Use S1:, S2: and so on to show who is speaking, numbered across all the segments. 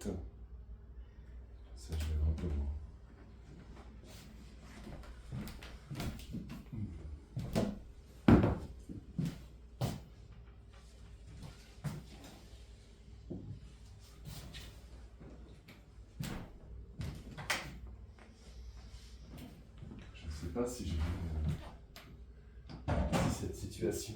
S1: lunettes. Ça, je vais voir un peu moins. Je ne sais pas si j'ai si cette situation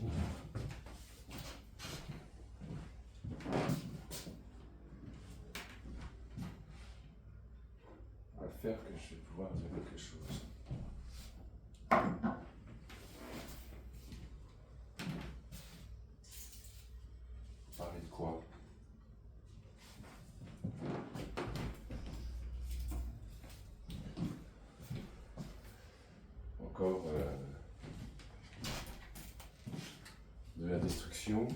S1: va faire que je vais pouvoir dire quelque chose. Parler de quoi? Encore de la destruction.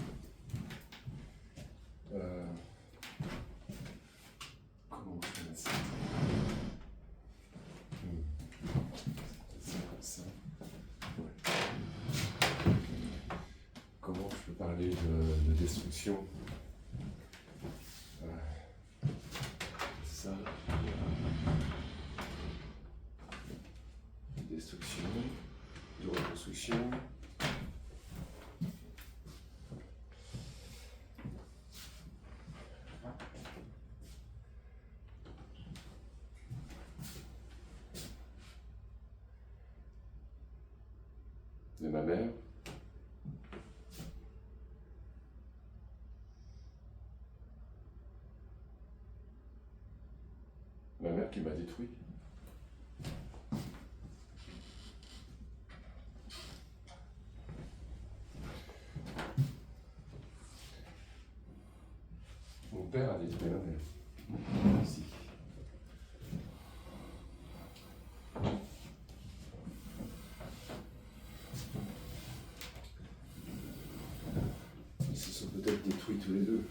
S1: Comment je fais ça? C'est comme ça. Ouais. Comment je peux parler de destruction? Ça. Destruction, de reconstruction. De ma mère. Ma mère qui m'a détruit. Mon père a détruit ma mère. Ici. Ils se sont peut-être détruits tous les deux.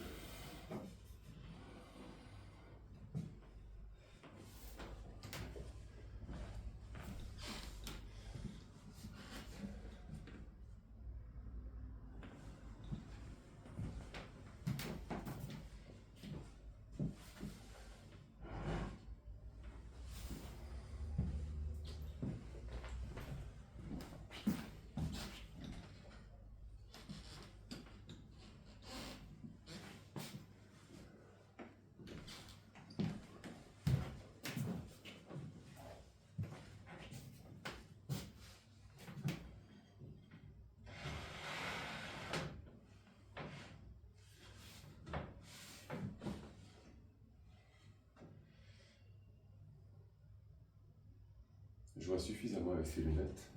S1: Je vois suffisamment avec ces lunettes.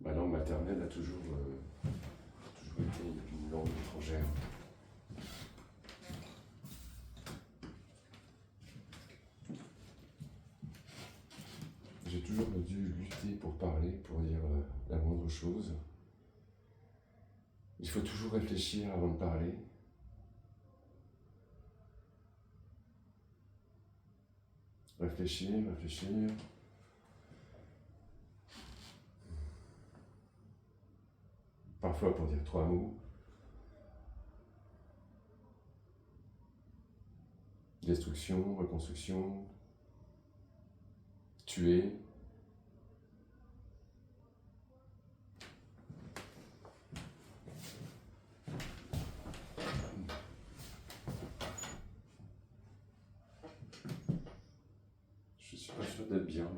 S1: Ma langue maternelle a toujours été une langue étrangère. J'ai toujours dû lutter pour parler, pour dire la moindre chose. Il faut toujours réfléchir avant de parler. Réfléchir, réfléchir. Parfois pour dire 3 mots. Destruction, reconstruction, tuer. Je suis pas sûr d'être bien.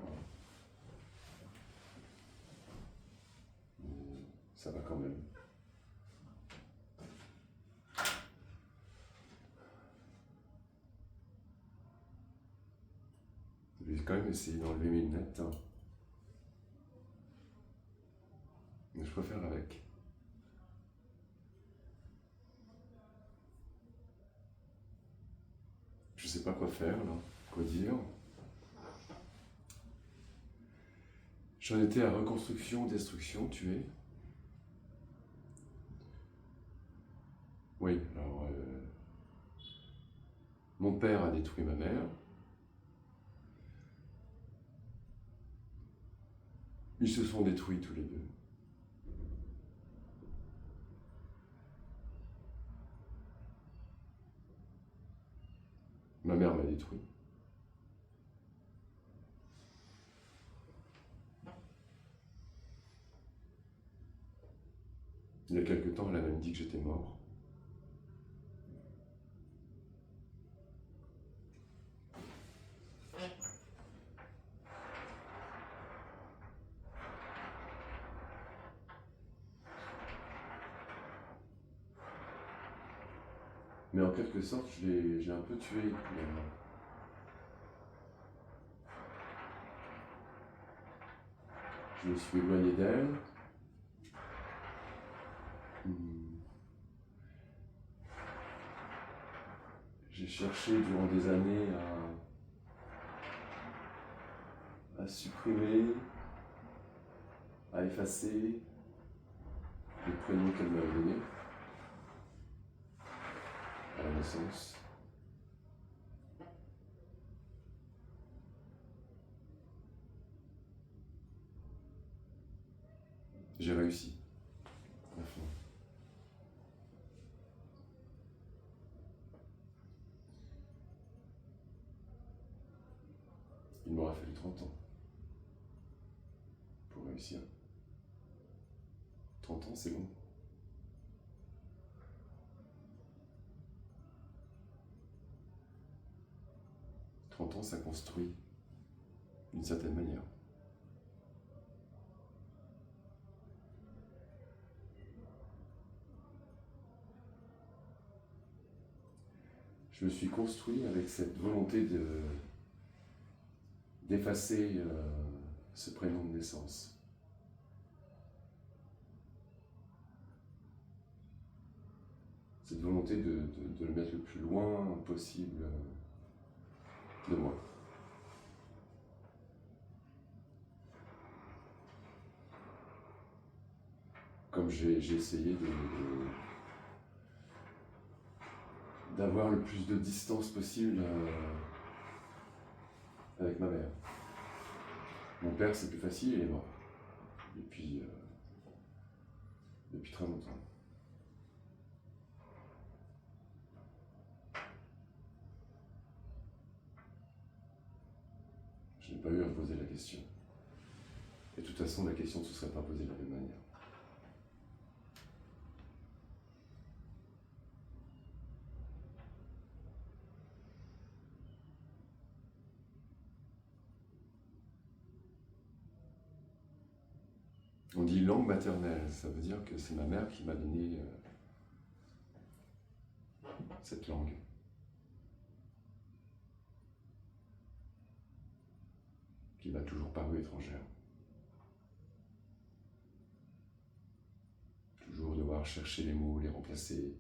S1: Mais ça va quand même. Je vais quand même essayer d'enlever mes lunettes. Mais je préfère avec. Je sais pas quoi faire là, quoi dire. J'en étais à reconstruction, destruction, tuer. Oui, alors Mon père a détruit ma mère. Ils se sont détruits tous les deux. Ma mère m'a détruit. Il y a quelque temps, elle a même dit que j'étais mort. Mais en quelque sorte, j'ai un peu tué. Je me suis éloigné d'elle. J'ai cherché durant des années à supprimer, à effacer les prénoms qu'elle m'avait donnés à la naissance. J'ai réussi, à la fin. Il m'aura fallu 30 ans pour réussir. 30 ans, c'est long. 30 ans, ça construit d'une certaine manière. Je me suis construit avec cette volonté d'effacer ce prénom de naissance. Cette volonté de le mettre le plus loin possible de moi. Comme j'ai essayé d'avoir le plus de distance possible avec ma mère. Mon père, c'est plus facile, il est mort. Depuis très longtemps. Je n'ai pas eu à me poser la question. Et de toute façon, la question ne se serait pas posée de la même manière. On dit langue maternelle, ça veut dire que c'est ma mère qui m'a donné cette langue. Qui m'a toujours paru étrangère. Toujours devoir chercher les mots, les remplacer.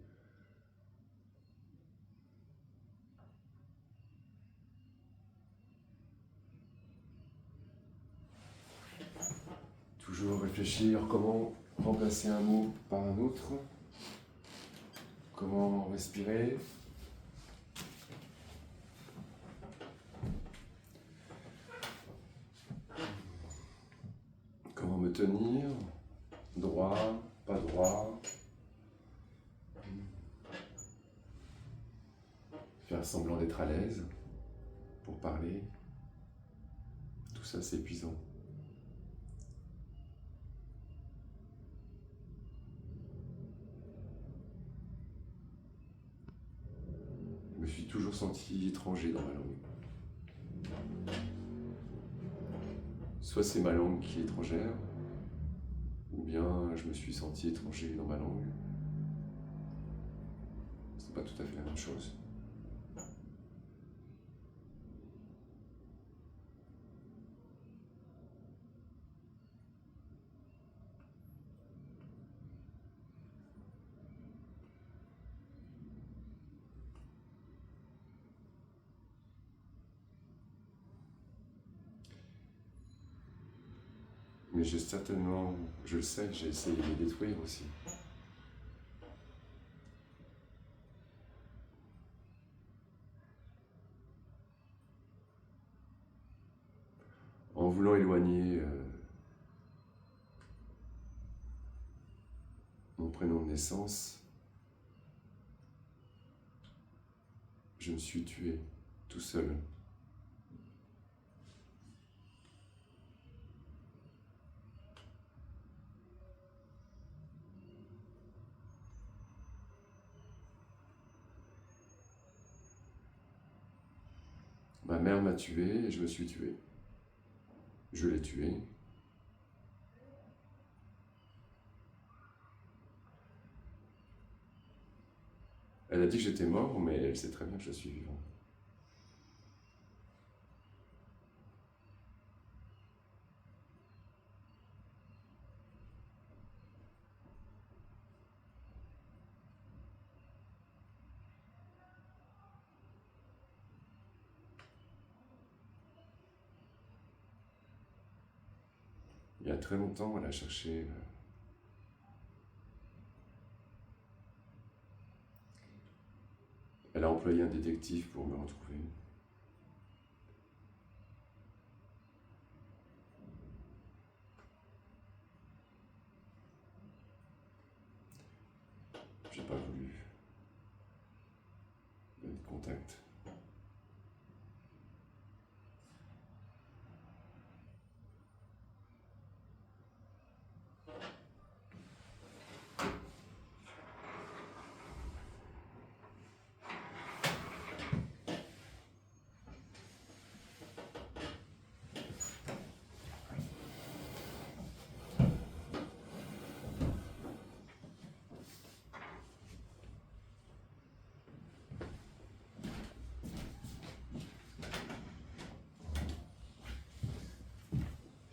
S1: Toujours réfléchir comment remplacer un mot par un autre. Comment respirer. Comment me tenir. Droit, pas droit. Faire semblant d'être à l'aise pour parler. Tout ça, c'est épuisant. Je me suis toujours senti étranger dans ma langue. Soit c'est ma langue qui est étrangère, ou bien je me suis senti étranger dans ma langue. C'est pas tout à fait la même chose. Mais j'ai certainement, je le sais, j'ai essayé de les détruire aussi. donné mon prénom de naissance, je me suis tué tout seul. Ma mère m'a tué et je me suis tué. Je l'ai tué. Elle a dit que j'étais mort, mais elle sait très bien que je suis vivant. Il y a très longtemps, elle a cherché... Elle a employé un détective pour me retrouver. J'ai pas voulu donner de contact.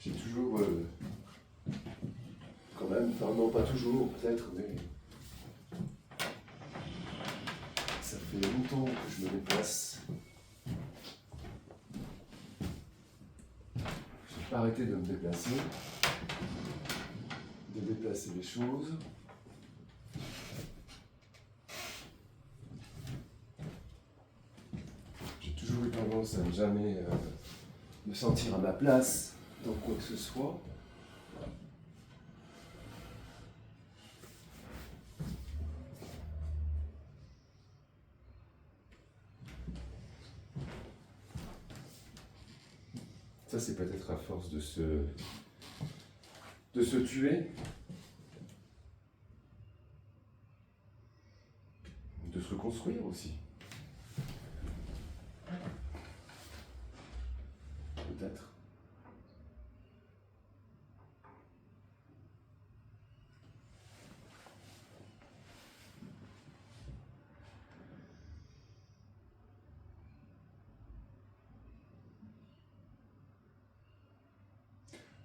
S1: J'ai toujours, quand même, enfin non pas toujours peut-être, mais ça fait longtemps que je me déplace. J'ai pas arrêté de me déplacer, de déplacer les choses. J'ai toujours eu tendance à ne jamais me sentir à ma place dans quoi que ce soit. Ça, c'est peut-être à force de se tuer, de se reconstruire aussi. Peut-être.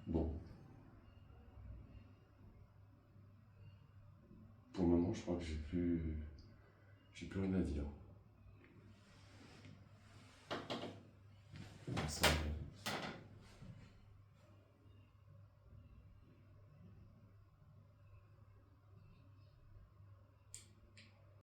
S1: Bon. Pour le moment, je crois que j'ai plus rien à dire.